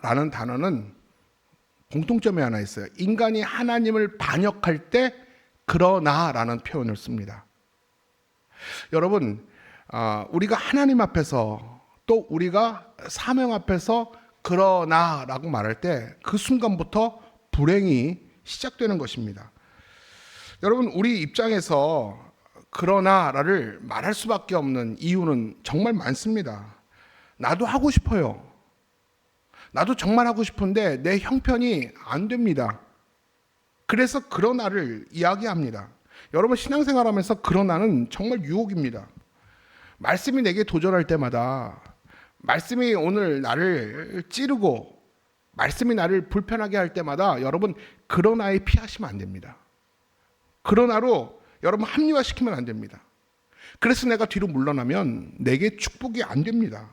그러나라는 단어는 공통점이 하나 있어요. 인간이 하나님을 반역할 때 그러나라는 표현을 씁니다. 여러분, 우리가 하나님 앞에서 또 우리가 사명 앞에서 그러나라고 말할 때 그 순간부터 불행이 시작되는 것입니다. 여러분, 우리 입장에서 그러나라를 말할 수밖에 없는 이유는 정말 많습니다. 나도 하고 싶어요. 나도 정말 하고 싶은데 내 형편이 안 됩니다. 그래서 그러나를 이야기합니다. 여러분, 신앙생활하면서 그러나는 정말 유혹입니다. 말씀이 내게 도전할 때마다, 말씀이 오늘 나를 찌르고 말씀이 나를 불편하게 할 때마다 여러분, 그러나에 피하시면 안 됩니다. 그러나로 여러분 합리화시키면 안 됩니다. 그래서 내가 뒤로 물러나면 내게 축복이 안 됩니다.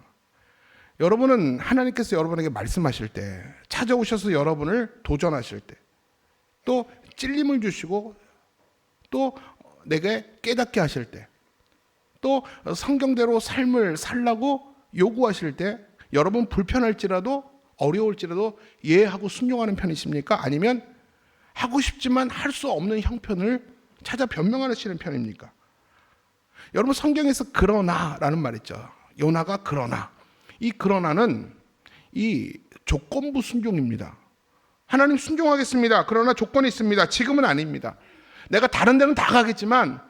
여러분은 하나님께서 여러분에게 말씀하실 때, 찾아오셔서 여러분을 도전하실 때, 또 찔림을 주시고 또 내게 깨닫게 하실 때, 또 성경대로 삶을 살라고 요구하실 때 여러분 불편할지라도 어려울지라도 예하고 순종하는 편이십니까? 아니면 하고 싶지만 할 수 없는 형편을 찾아 변명하시는 편입니까? 여러분, 성경에서 그러나라는 말 있죠. 요나가 그러나. 이 그러나는 이 조건부 순종입니다. 하나님 순종하겠습니다. 그러나 조건이 있습니다. 지금은 아닙니다. 내가 다른 데는 다 가겠지만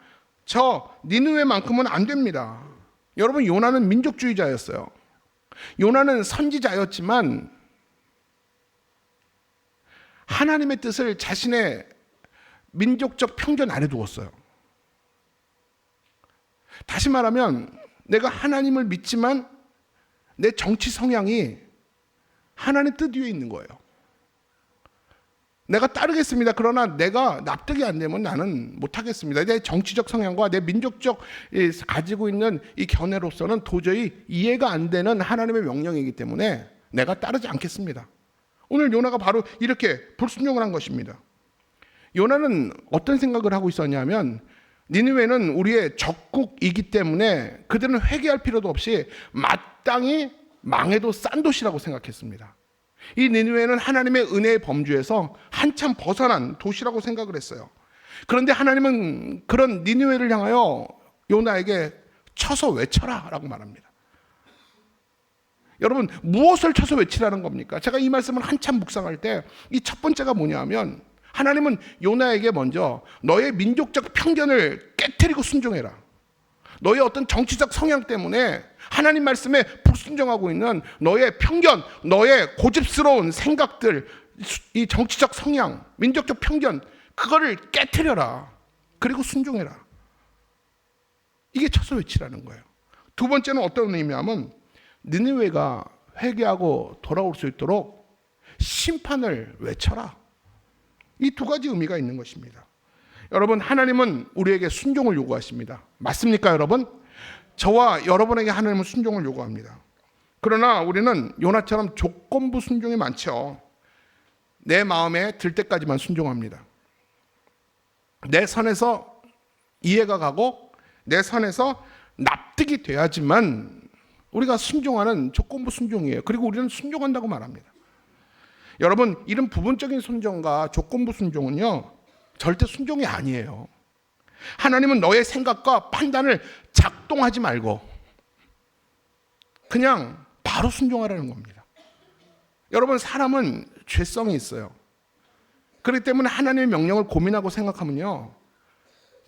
저 니느웨만큼은 안 됩니다. 여러분, 요나는 민족주의자였어요. 요나는 선지자였지만 하나님의 뜻을 자신의 민족적 편견 아래 두었어요. 다시 말하면 내가 하나님을 믿지만 내 정치 성향이 하나님 뜻 위에 있는 거예요. 내가 따르겠습니다. 그러나 내가 납득이 안 되면 나는 못하겠습니다. 내 정치적 성향과 내 민족적 가지고 있는 이 견해로서는 도저히 이해가 안 되는 하나님의 명령이기 때문에 내가 따르지 않겠습니다. 오늘 요나가 바로 이렇게 불순종을 한 것입니다. 요나는 어떤 생각을 하고 있었냐면, 니느웨는 우리의 적국이기 때문에 그들은 회개할 필요도 없이 마땅히 망해도 싼 도시라고 생각했습니다. 이 니느웨는 하나님의 은혜의 범주에서 한참 벗어난 도시라고 생각을 했어요. 그런데 하나님은 그런 니느웨를 향하여 요나에게 쳐서 외쳐라 라고 말합니다. 여러분, 무엇을 쳐서 외치라는 겁니까? 제가 이 말씀을 한참 묵상할 때 이 첫 번째가 뭐냐 하면, 하나님은 요나에게 먼저 너의 민족적 편견을 깨트리고 순종해라. 너의 어떤 정치적 성향 때문에 하나님 말씀에 불순종하고 있는 너의 편견, 너의 고집스러운 생각들, 이 정치적 성향, 민족적 편견, 그거를 깨트려라. 그리고 순종해라. 이게 쳐서 외치라는 거예요. 두 번째는 어떤 의미냐면, 니느웨가 회개하고 돌아올 수 있도록 심판을 외쳐라. 이 두 가지 의미가 있는 것입니다. 여러분, 하나님은 우리에게 순종을 요구하십니다. 맞습니까, 여러분? 저와 여러분에게 하나님은 순종을 요구합니다. 그러나 우리는 요나처럼 조건부 순종이 많죠. 내 마음에 들 때까지만 순종합니다. 내 선에서 이해가 가고 내 선에서 납득이 돼야지만 우리가 순종하는 조건부 순종이에요. 그리고 우리는 순종한다고 말합니다. 여러분, 이런 부분적인 순종과 조건부 순종은요, 절대 순종이 아니에요. 하나님은 너의 생각과 판단을 작동하지 말고 그냥 바로 순종하라는 겁니다. 여러분, 사람은 죄성이 있어요. 그렇기 때문에 하나님의 명령을 고민하고 생각하면요,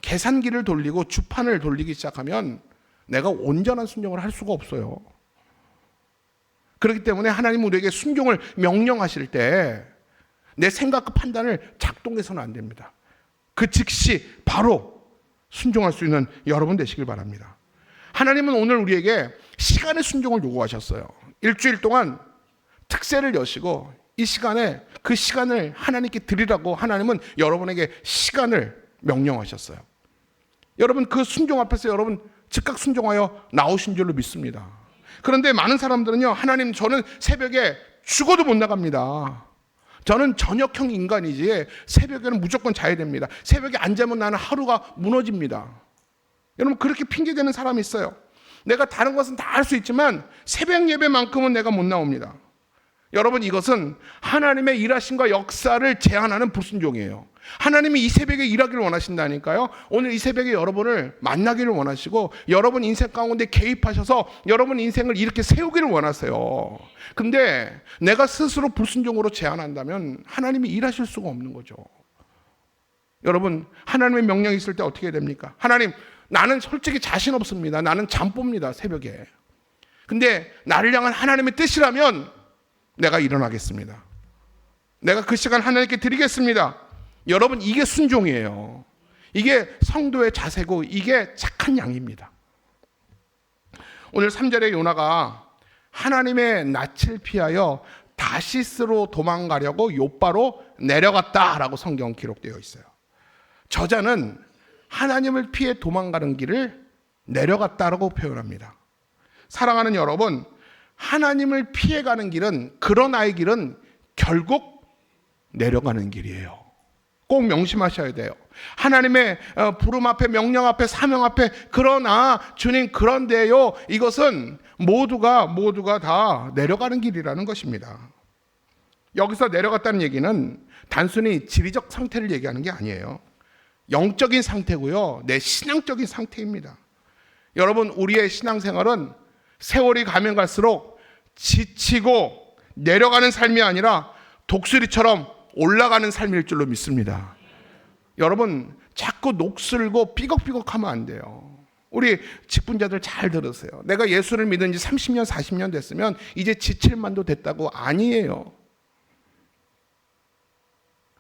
계산기를 돌리고 주판을 돌리기 시작하면 내가 온전한 순종을 할 수가 없어요. 그렇기 때문에 하나님은 우리에게 순종을 명령하실 때 내 생각과 판단을 작동해서는 안 됩니다. 그 즉시 바로 순종할 수 있는 여러분 되시길 바랍니다. 하나님은 오늘 우리에게 시간의 순종을 요구하셨어요. 일주일 동안 특세를 여시고 이 시간에 그 시간을 하나님께 드리라고 하나님은 여러분에게 시간을 명령하셨어요. 여러분, 그 순종 앞에서 여러분 즉각 순종하여 나오신 줄로 믿습니다. 그런데 많은 사람들은요, 하나님, 저는 새벽에 죽어도 못 나갑니다. 저는 저녁형 인간이지 새벽에는 무조건 자야 됩니다. 새벽에 안 자면 나는 하루가 무너집니다. 여러분, 그렇게 핑계대는 사람이 있어요. 내가 다른 것은 다 할 수 있지만 새벽 예배만큼은 내가 못 나옵니다. 여러분, 이것은 하나님의 일하심과 역사를 제한하는 불순종이에요. 하나님이 이 새벽에 일하기를 원하신다니까요. 오늘 이 새벽에 여러분을 만나기를 원하시고 여러분 인생 가운데 개입하셔서 여러분 인생을 이렇게 세우기를 원하세요. 근데 내가 스스로 불순종으로 제한한다면 하나님이 일하실 수가 없는 거죠. 여러분, 하나님의 명령이 있을 때 어떻게 됩니까? 하나님, 나는 솔직히 자신 없습니다. 나는 잠봅니다, 새벽에. 근데 나를 향한 하나님의 뜻이라면 내가 일어나겠습니다. 내가 그 시간 하나님께 드리겠습니다. 여러분, 이게 순종이에요. 이게 성도의 자세고 이게 착한 양입니다. 오늘 3절에 요나가 하나님의 낯을 피하여 다시스로 도망가려고 요바로 내려갔다라고 성경 기록되어 있어요. 저자는 하나님을 피해 도망가는 길을 내려갔다라고 표현합니다. 사랑하는 여러분, 하나님을 피해가는 길은, 그러나의 길은 결국 내려가는 길이에요. 꼭 명심하셔야 돼요. 하나님의 부름 앞에, 명령 앞에, 사명 앞에, 그러나 주님 그런데요, 이것은 모두가 다 내려가는 길이라는 것입니다. 여기서 내려갔다는 얘기는 단순히 지리적 상태를 얘기하는 게 아니에요. 영적인 상태고요, 내 신앙적인 상태입니다. 여러분, 우리의 신앙생활은 세월이 가면 갈수록 지치고 내려가는 삶이 아니라 독수리처럼 올라가는 삶일 줄로 믿습니다. 여러분, 자꾸 녹슬고 삐걱삐걱하면 안 돼요. 우리 직분자들 잘 들으세요. 내가 예수를 믿은 지 30년, 40년 됐으면 이제 지칠 만도 됐다고 아니에요.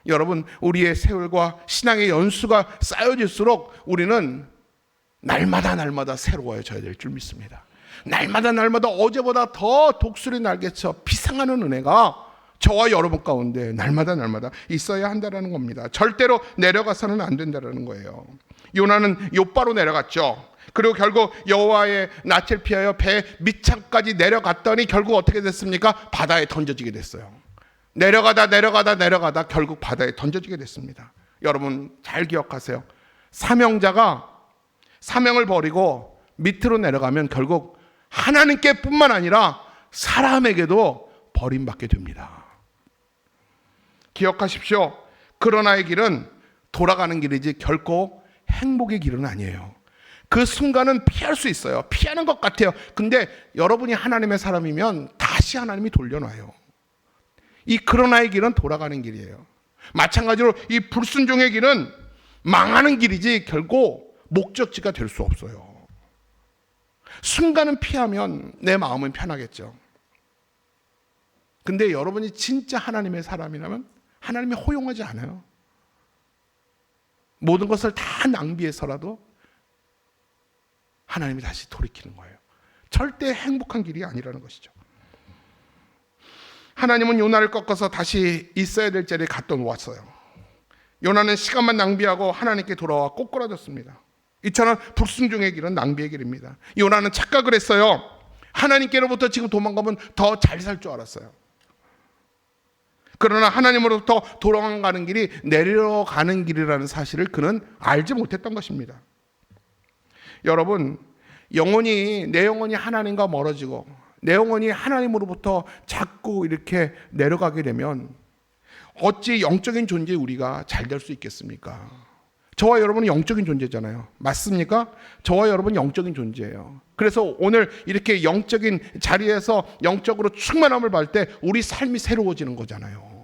여러분, 우리의 세월과 신앙의 연수가 쌓여질수록 우리는 날마다 새로워져야 될 줄 믿습니다. 날마다 어제보다 더 독수리 날개쳐 피상하는 은혜가 저와 여러분 가운데 날마다 있어야 한다는 겁니다. 절대로 내려가서는 안 된다는 거예요. 요나는 요바로 내려갔죠. 그리고 결국 여호와의 낯을 피하여 배 밑창까지 내려갔더니 결국 어떻게 됐습니까? 바다에 던져지게 됐어요. 내려가다 결국 바다에 던져지게 됐습니다. 여러분 잘 기억하세요. 사명자가 사명을 버리고 밑으로 내려가면 결국 하나님께 뿐만 아니라 사람에게도 버림받게 됩니다. 기억하십시오. 그러나의 길은 돌아가는 길이지 결코 행복의 길은 아니에요. 그 순간은 피할 수 있어요. 피하는 것 같아요. 근데 여러분이 하나님의 사람이면 다시 하나님이 돌려놔요. 이 그러나의 길은 돌아가는 길이에요. 마찬가지로 이 불순종의 길은 망하는 길이지 결국 목적지가 될 수 없어요. 순간은 피하면 내 마음은 편하겠죠. 근데 여러분이 진짜 하나님의 사람이라면 하나님이 허용하지 않아요. 모든 것을 다 낭비해서라도 하나님이 다시 돌이키는 거예요. 절대 행복한 길이 아니라는 것이죠. 하나님은 요나를 꺾어서 다시 있어야 될 자리에 갖다 놓았어요. 요나는 시간만 낭비하고 하나님께 돌아와 꼬꾸라졌습니다. 이처럼 불순종의 길은 낭비의 길입니다. 요나는 착각을 했어요. 하나님께로부터 지금 도망가면 더 잘 살 줄 알았어요. 그러나 하나님으로부터 돌아가는 길이 내려가는 길이라는 사실을 그는 알지 못했던 것입니다. 여러분, 내 영혼이 하나님과 멀어지고 내 영혼이 하나님으로부터 자꾸 이렇게 내려가게 되면 어찌 영적인 존재 우리가 잘 될 수 있겠습니까? 저와 여러분은 영적인 존재잖아요. 맞습니까? 저와 여러분은 영적인 존재예요. 그래서 오늘 이렇게 영적인 자리에서 영적으로 충만함을 받을 때 우리 삶이 새로워지는 거잖아요.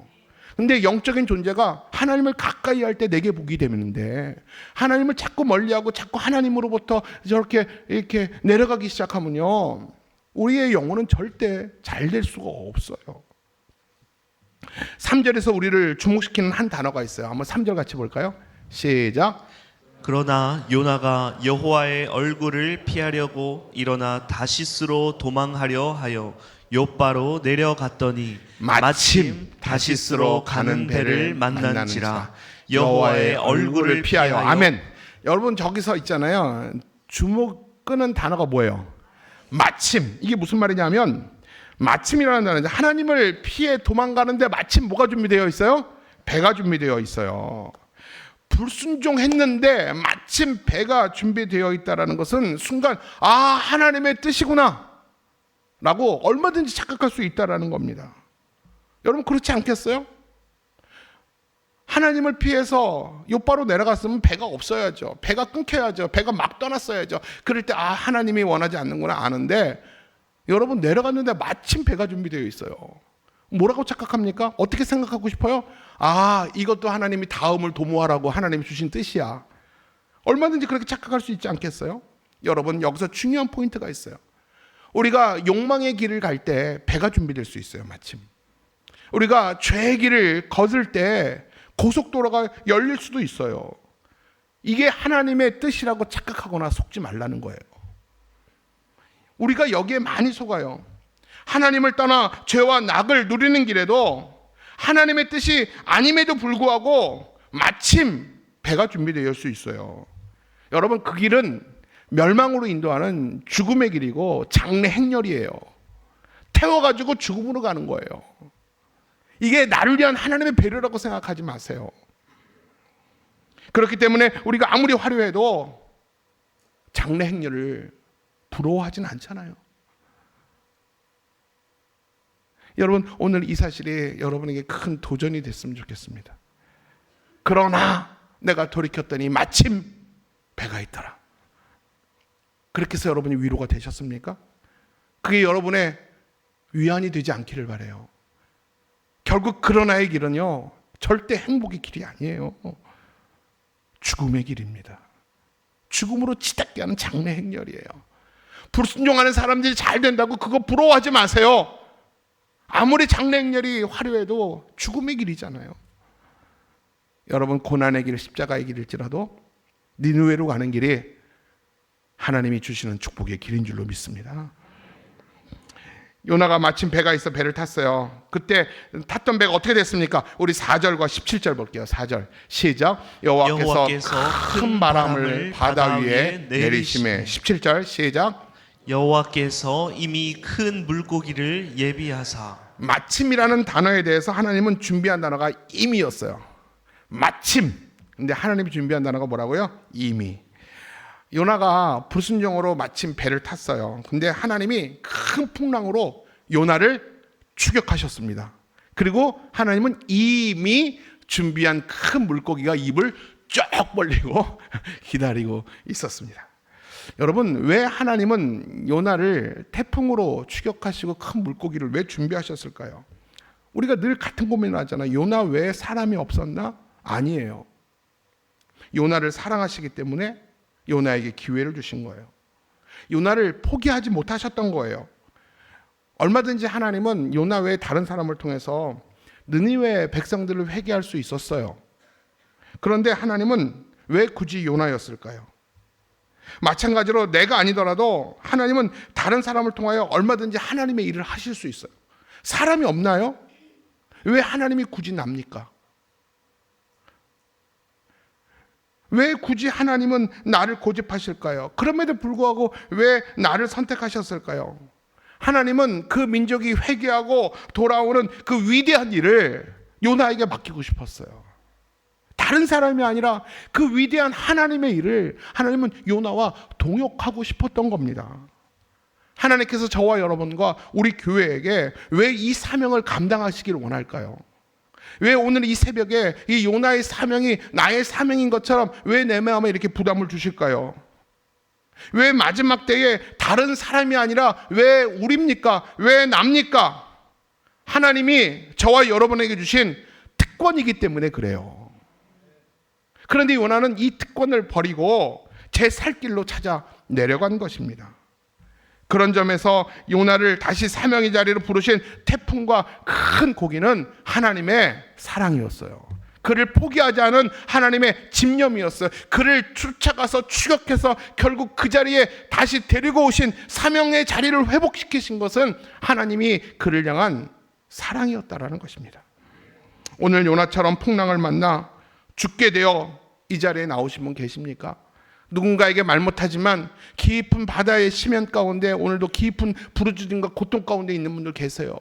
근데 영적인 존재가 하나님을 가까이 할 때 내게 복이 되는데 하나님을 자꾸 멀리하고 자꾸 하나님으로부터 저렇게 이렇게 내려가기 시작하면요, 우리의 영혼은 절대 잘 될 수가 없어요. 3절에서 우리를 주목시키는 한 단어가 있어요. 한번 3절 같이 볼까요? 시작. 그러나 요나가 여호와의 얼굴을 피하려고 일어나 다시스로 도망하려 하여 요바로 내려갔더니 마침 다시스로 가는 배를 만난지라. 여호와의 얼굴을 피하여. 아멘. 여러분 저기서 있잖아요. 주목 끄는 단어가 뭐예요? 마침. 이게 무슨 말이냐면 마침이라는 단어는 하나님을 피해 도망가는데 마침 뭐가 준비되어 있어요? 배가 준비되어 있어요. 불순종했는데 마침 배가 준비되어 있다는 것은 순간 하나님의 뜻이구나 라고 얼마든지 착각할 수 있다는 겁니다. 여러분 그렇지 않겠어요? 하나님을 피해서 요바로 내려갔으면 배가 없어야죠. 배가 끊겨야죠. 배가 막 떠났어야죠. 그럴 때 하나님이 원하지 않는구나 아는데 여러분 내려갔는데 마침 배가 준비되어 있어요. 뭐라고 착각합니까? 어떻게 생각하고 싶어요? 이것도 하나님이 다음을 도모하라고 하나님이 주신 뜻이야. 얼마든지 그렇게 착각할 수 있지 않겠어요? 여러분 여기서 중요한 포인트가 있어요. 우리가 욕망의 길을 갈 때 배가 준비될 수 있어요. 마침 우리가 죄의 길을 걷을 때 고속도로가 열릴 수도 있어요. 이게 하나님의 뜻이라고 착각하거나 속지 말라는 거예요. 우리가 여기에 많이 속아요. 하나님을 떠나 죄와 낙을 누리는 길에도 하나님의 뜻이 아님에도 불구하고 마침 배가 준비되어 수 있어요. 여러분 그 길은 멸망으로 인도하는 죽음의 길이고 장래 행렬이에요. 태워가지고 죽음으로 가는 거예요. 이게 나를 위한 하나님의 배려라고 생각하지 마세요. 그렇기 때문에 우리가 아무리 화려해도 장래 행렬을 부러워하진 않잖아요. 여러분 오늘 이 사실이 여러분에게 큰 도전이 됐으면 좋겠습니다. 그러나 내가 돌이켰더니 마침 배가 있더라. 그렇게 해서 여러분이 위로가 되셨습니까? 그게 여러분의 위안이 되지 않기를 바라요. 결국 그러나의 길은요 절대 행복의 길이 아니에요. 죽음의 길입니다. 죽음으로 치닫게 하는 장래 행렬이에요. 불순종하는 사람들이 잘 된다고 그거 부러워하지 마세요. 아무리 장래 행렬이 화려해도 죽음의 길이잖아요. 여러분 고난의 길, 십자가의 길일지라도 니느웨로 가는 길이 하나님이 주시는 축복의 길인 줄로 믿습니다. 요나가 마침 배가 있어 배를 탔어요. 그때 탔던 배가 어떻게 됐습니까? 우리 4절과 17절 볼게요. 4절 시작. 여호와께서 큰 바람을 바다 위에 내리심에 17절 시작. 여호와께서 이미 큰 물고기를 예비하사. 마침이라는 단어에 대해서 하나님은 준비한 단어가 이미였어요. 마침. 근데 하나님이 준비한 단어가 뭐라고요? 이미. 요나가 불순종으로 마침 배를 탔어요. 근데 하나님이 큰 풍랑으로 요나를 추격하셨습니다. 그리고 하나님은 이미 준비한 큰 물고기가 입을 쫙 벌리고 기다리고 있었습니다. 여러분 왜 하나님은 요나를 태풍으로 추격하시고 큰 물고기를 왜 준비하셨을까요? 우리가 늘 같은 고민을 하잖아요. 요나 외에 사람이 없었나? 아니에요. 요나를 사랑하시기 때문에 요나에게 기회를 주신 거예요. 요나를 포기하지 못하셨던 거예요. 얼마든지 하나님은 요나 외에 다른 사람을 통해서 느니웨 백성들을 회개할 수 있었어요. 그런데 하나님은 왜 굳이 요나였을까요? 마찬가지로 내가 아니더라도 하나님은 다른 사람을 통하여 얼마든지 하나님의 일을 하실 수 있어요. 사람이 없나요? 왜 하나님이 굳이 납니까? 왜 굳이 하나님은 나를 고집하실까요? 그럼에도 불구하고 왜 나를 선택하셨을까요? 하나님은 그 민족이 회개하고 돌아오는 그 위대한 일을 요나에게 맡기고 싶었어요. 다른 사람이 아니라 그 위대한 하나님의 일을 하나님은 요나와 동역하고 싶었던 겁니다. 하나님께서 저와 여러분과 우리 교회에게 왜 이 사명을 감당하시기를 원할까요? 왜 오늘 이 새벽에 이 요나의 사명이 나의 사명인 것처럼 왜 내 마음에 이렇게 부담을 주실까요? 왜 마지막 때에 다른 사람이 아니라 왜 우리입니까? 왜 납니까? 하나님이 저와 여러분에게 주신 특권이기 때문에 그래요. 그런데 요나는 이 특권을 버리고 제 살 길로 찾아 내려간 것입니다. 그런 점에서 요나를 다시 사명의 자리로 부르신 태풍과 큰 고기는 하나님의 사랑이었어요. 그를 포기하지 않은 하나님의 집념이었어요. 그를 쫓아가서 추격해서 결국 그 자리에 다시 데리고 오신 사명의 자리를 회복시키신 것은 하나님이 그를 향한 사랑이었다라는 것입니다. 오늘 요나처럼 풍랑을 만나 죽게 되어 이 자리에 나오신 분 계십니까? 누군가에게 말 못하지만 깊은 바다의 심연 가운데 오늘도 깊은 부르짖음과 고통 가운데 있는 분들 계세요.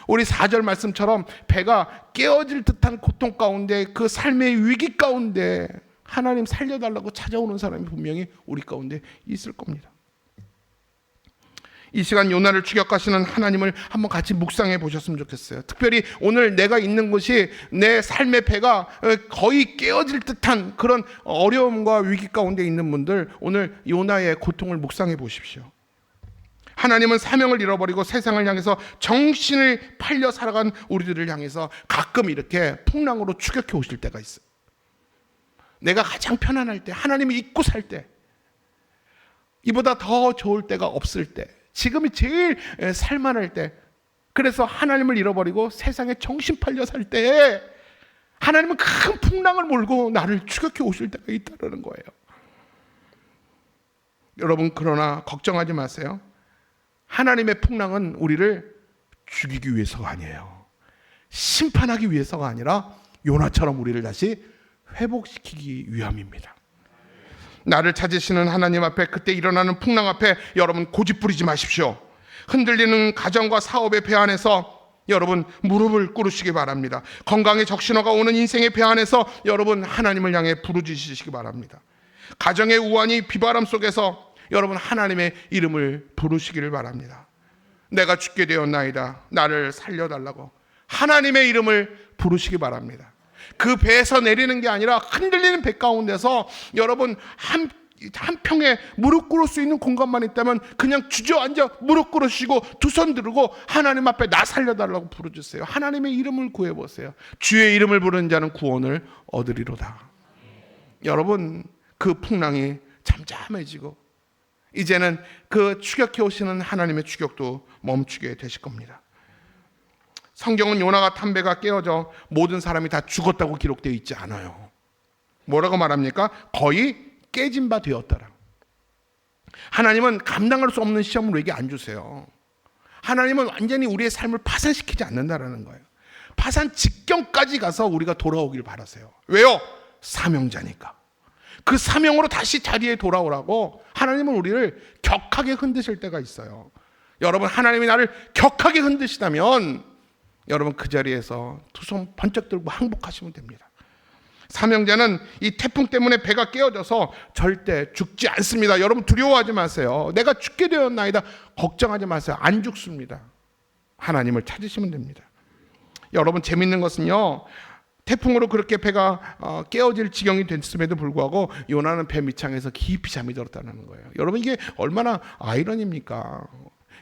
우리 4절 말씀처럼 배가 깨어질 듯한 고통 가운데 그 삶의 위기 가운데 하나님 살려달라고 찾아오는 사람이 분명히 우리 가운데 있을 겁니다. 이 시간 요나를 추격하시는 하나님을 한번 같이 묵상해 보셨으면 좋겠어요. 특별히 오늘 내가 있는 곳이 내 삶의 배가 거의 깨어질 듯한 그런 어려움과 위기 가운데 있는 분들, 오늘 요나의 고통을 묵상해 보십시오. 하나님은 사명을 잃어버리고 세상을 향해서 정신을 팔려 살아간 우리들을 향해서 가끔 이렇게 풍랑으로 추격해 오실 때가 있어요. 내가 가장 편안할 때, 하나님을 잊고 살 때, 이보다 더 좋을 때가 없을 때, 지금이 제일 살만할 때, 그래서 하나님을 잃어버리고 세상에 정신 팔려 살 때에 하나님은 큰 풍랑을 몰고 나를 추격해 오실 때가 있다는 거예요. 여러분, 그러나 걱정하지 마세요. 하나님의 풍랑은 우리를 죽이기 위해서가 아니에요. 심판하기 위해서가 아니라 요나처럼 우리를 다시 회복시키기 위함입니다. 나를 찾으시는 하나님 앞에, 그때 일어나는 풍랑 앞에 여러분 고집부리지 마십시오. 흔들리는 가정과 사업의 배 안에서 여러분 무릎을 꿇으시기 바랍니다. 건강의 적신호가 오는 인생의 배 안에서 여러분 하나님을 향해 부르짖으시기 바랍니다. 가정의 우환이 비바람 속에서 여러분 하나님의 이름을 부르시기를 바랍니다. 내가 죽게 되었나이다, 나를 살려달라고 하나님의 이름을 부르시기 바랍니다. 그 배에서 내리는 게 아니라 흔들리는 배 가운데서 여러분 한 평에 무릎 꿇을 수 있는 공간만 있다면 그냥 주저앉아 무릎 꿇으시고 두 손 들고 하나님 앞에 나 살려달라고 부르주세요. 하나님의 이름을 구해보세요. 주의 이름을 부르는 자는 구원을 얻으리로다. 여러분, 그 풍랑이 잠잠해지고 이제는 그 추격해 오시는 하나님의 추격도 멈추게 되실 겁니다. 성경은 요나가 탄 배가 깨어져 모든 사람이 다 죽었다고 기록되어 있지 않아요. 뭐라고 말합니까? 거의 깨진 바 되었더라. 하나님은 감당할 수 없는 시험을 우리에게 안 주세요. 하나님은 완전히 우리의 삶을 파산시키지 않는다라는 거예요. 파산 직경까지 가서 우리가 돌아오길 바라세요. 왜요? 사명자니까. 그 사명으로 다시 자리에 돌아오라고 하나님은 우리를 격하게 흔드실 때가 있어요. 여러분, 하나님이 나를 격하게 흔드시다면 여러분 그 자리에서 두 손 번쩍 들고 항복하시면 됩니다. 사명자는 이 태풍 때문에 배가 깨어져서 절대 죽지 않습니다. 여러분 두려워하지 마세요. 내가 죽게 되었나이다 걱정하지 마세요. 안 죽습니다. 하나님을 찾으시면 됩니다. 여러분, 재밌는 것은요, 태풍으로 그렇게 배가 깨어질 지경이 됐음에도 불구하고 요나는 배 밑창에서 깊이 잠이 들었다는 거예요. 여러분, 이게 얼마나 아이러니입니까?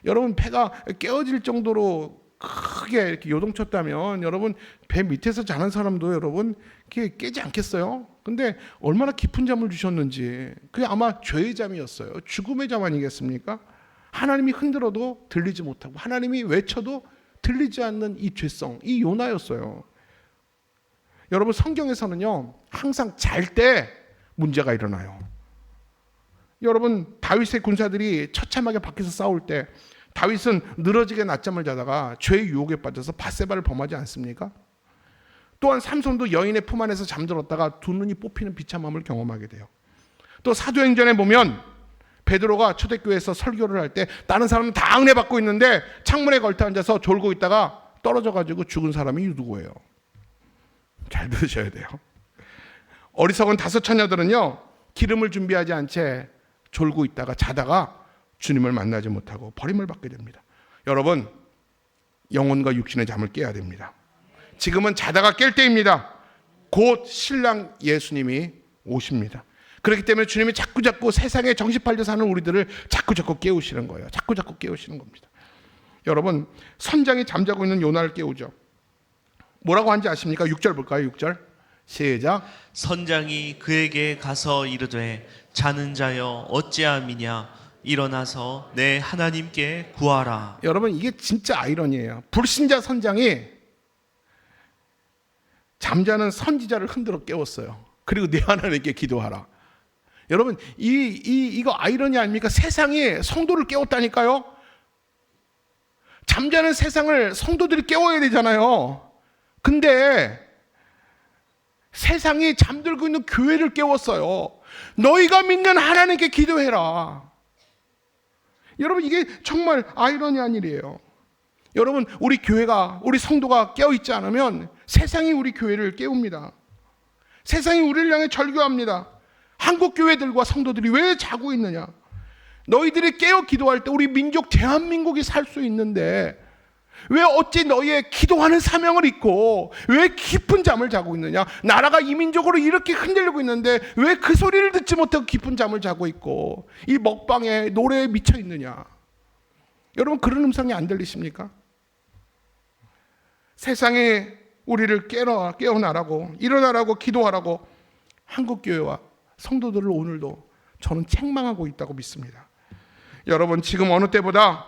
여러분, 배가 깨어질 정도로 크게 이렇게 요동쳤다면 여러분 배 밑에서 자는 사람도 여러분 이렇게 깨지 않겠어요? 근데 얼마나 깊은 잠을 주셨는지, 그게 아마 죄의 잠이었어요. 죽음의 잠 아니겠습니까? 하나님이 흔들어도 들리지 못하고 하나님이 외쳐도 들리지 않는 이 죄성, 이 요나였어요. 여러분, 성경에서는요 항상 잘 때 문제가 일어나요. 여러분, 다윗의 군사들이 처참하게 밖에서 싸울 때 다윗은 늘어지게 낮잠을 자다가 죄의 유혹에 빠져서 밧세바를 범하지 않습니까? 또한 삼손도 여인의 품 안에서 잠들었다가 두 눈이 뽑히는 비참함을 경험하게 돼요. 또 사도행전에 보면 베드로가 초대교회에서 설교를 할 때 다른 사람은 다 은혜 받고 있는데 창문에 걸터 앉아서 졸고 있다가 떨어져가지고 죽은 사람이 누구예요? 잘 들으셔야 돼요. 어리석은 다섯 처녀들은요 기름을 준비하지 않은 채 졸고 있다가 자다가 주님을 만나지 못하고 버림을 받게 됩니다. 여러분, 영혼과 육신의 잠을 깨야 됩니다. 지금은 자다가 깰 때입니다. 곧 신랑 예수님이 오십니다. 그렇기 때문에 주님이 자꾸자꾸 세상에 정신 팔려 사는 우리들을 자꾸자꾸 깨우시는 거예요. 자꾸자꾸 깨우시는 겁니다. 여러분, 선장이 잠자고 있는 요나를 깨우죠. 뭐라고 하는지 아십니까? 6절 볼까요? 6절 시작. 선장이 그에게 가서 이르되 자는 자여 어찌함이냐, 일어나서 내 하나님께 구하라. 여러분, 이게 진짜 아이러니예요. 불신자 선장이 잠자는 선지자를 흔들어 깨웠어요. 그리고 내 하나님께 기도하라. 여러분, 이거 아이러니 아닙니까? 세상이 성도를 깨웠다니까요. 잠자는 세상을 성도들이 깨워야 되잖아요. 근데 세상이 잠들고 있는 교회를 깨웠어요. 너희가 믿는 하나님께 기도해라. 여러분, 이게 정말 아이러니한 일이에요. 여러분, 우리 교회가, 우리 성도가 깨어있지 않으면 세상이 우리 교회를 깨웁니다. 세상이 우리를 향해 절규합니다. 한국 교회들과 성도들이 왜 자고 있느냐? 너희들이 깨어 기도할 때 우리 민족 대한민국이 살 수 있는데 왜 어찌 너희의 기도하는 사명을 잊고 왜 깊은 잠을 자고 있느냐? 나라가 이민족으로 이렇게 흔들리고 있는데 왜 그 소리를 듣지 못하고 깊은 잠을 자고 있고 이 먹방에 노래에 미쳐 있느냐? 여러분 그런 음성이 안 들리십니까? 세상에 우리를 깨어나라고 일어나라고 기도하라고 한국교회와 성도들을 오늘도 저는 책망하고 있다고 믿습니다. 여러분 지금 어느 때보다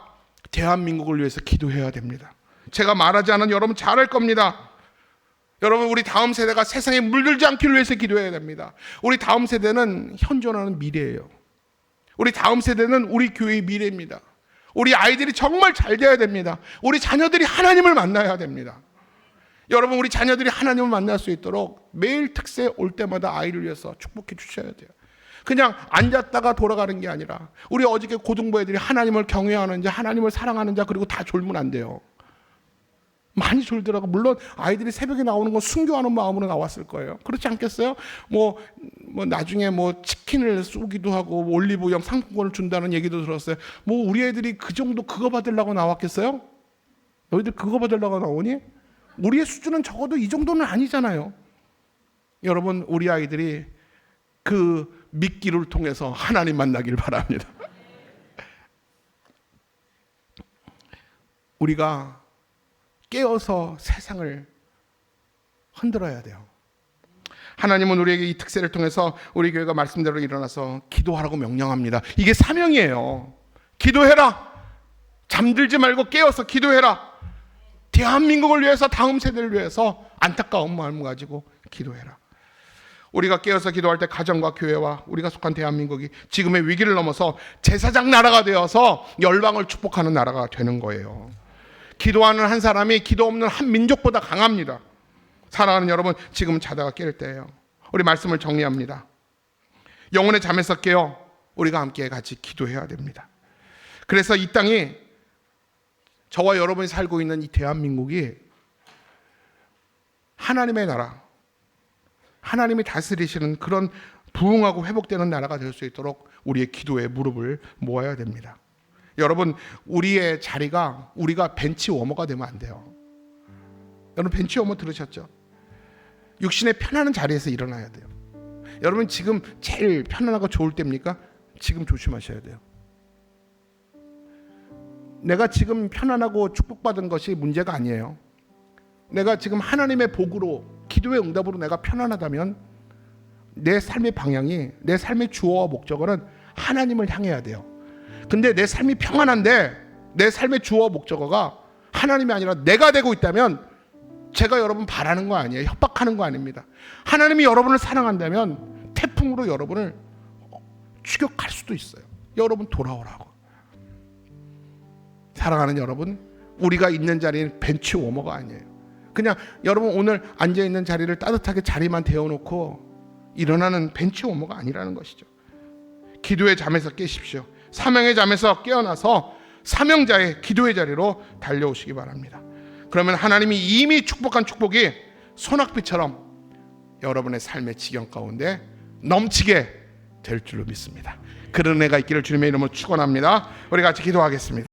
대한민국을 위해서 기도해야 됩니다. 제가 말하지 않은 여러분 잘 알 겁니다. 여러분 우리 다음 세대가 세상에 물들지 않기를 위해서 기도해야 됩니다. 우리 다음 세대는 현존하는 미래예요. 우리 다음 세대는 우리 교회의 미래입니다. 우리 아이들이 정말 잘 돼야 됩니다. 우리 자녀들이 하나님을 만나야 됩니다. 여러분 우리 자녀들이 하나님을 만날 수 있도록 매일 특세 올 때마다 아이를 위해서 축복해 주셔야 돼요. 그냥 앉았다가 돌아가는 게 아니라 우리 어저께 고등부 애들이 하나님을 경외하는 자, 하나님을 사랑하는 자 그리고 다 졸면 안 돼요. 많이 졸더라고. 물론 아이들이 새벽에 나오는 건 순교하는 마음으로 나왔을 거예요. 그렇지 않겠어요? 뭐 나중에 치킨을 쏘기도 하고 올리브영 상품권을 준다는 얘기도 들었어요. 우리 애들이 그 정도 그거 받으려고 나왔겠어요? 너희들 그거 받으려고 나오니? 우리의 수준은 적어도 이 정도는 아니잖아요. 여러분 우리 아이들이 그 미끼를 통해서 하나님 만나길 바랍니다. 우리가 깨어서 세상을 흔들어야 돼요. 하나님은 우리에게 이 특세를 통해서 우리 교회가 말씀대로 일어나서 기도하라고 명령합니다. 이게 사명이에요. 기도해라. 잠들지 말고 깨어서 기도해라. 대한민국을 위해서 다음 세대를 위해서 안타까운 마음을 가지고 기도해라. 우리가 깨어서 기도할 때 가정과 교회와 우리가 속한 대한민국이 지금의 위기를 넘어서 제사장 나라가 되어서 열방을 축복하는 나라가 되는 거예요. 기도하는 한 사람이 기도 없는 한 민족보다 강합니다. 사랑하는 여러분, 지금 자다가 깰 때예요. 우리 말씀을 정리합니다. 영혼의 잠에서 깨어 우리가 함께 같이 기도해야 됩니다. 그래서 이 땅이 저와 여러분이 살고 있는 이 대한민국이 하나님의 나라, 하나님이 다스리시는 그런 부흥하고 회복되는 나라가 될 수 있도록 우리의 기도에 무릎을 모아야 됩니다. 여러분 우리의 자리가 우리가 벤치 워머가 되면 안 돼요. 여러분 벤치 워머 들으셨죠? 육신의 편안한 자리에서 일어나야 돼요. 여러분 지금 제일 편안하고 좋을 때입니까? 지금 조심하셔야 돼요. 내가 지금 편안하고 축복받은 것이 문제가 아니에요. 내가 지금 하나님의 복으로 기도의 응답으로 내가 편안하다면 내 삶의 방향이 내 삶의 주어와 목적어는 하나님을 향해야 돼요. 근데 내 삶이 평안한데 내 삶의 주어와 목적어가 하나님이 아니라 내가 되고 있다면 제가 여러분 바라는 거 아니에요. 협박하는 거 아닙니다. 하나님이 여러분을 사랑한다면 태풍으로 여러분을 추격할 수도 있어요. 여러분 돌아오라고. 사랑하는 여러분, 우리가 있는 자리는 벤치 워머가 아니에요. 그냥 여러분 오늘 앉아있는 자리를 따뜻하게 자리만 데워놓고 일어나는 벤치 워머가 아니라는 것이죠. 기도의 잠에서 깨십시오. 사명의 잠에서 깨어나서 사명자의 기도의 자리로 달려오시기 바랍니다. 그러면 하나님이 이미 축복한 축복이 소낙비처럼 여러분의 삶의 지경 가운데 넘치게 될 줄로 믿습니다. 그런 은혜가 있기를 주님의 이름으로 축원합니다. 우리 같이 기도하겠습니다.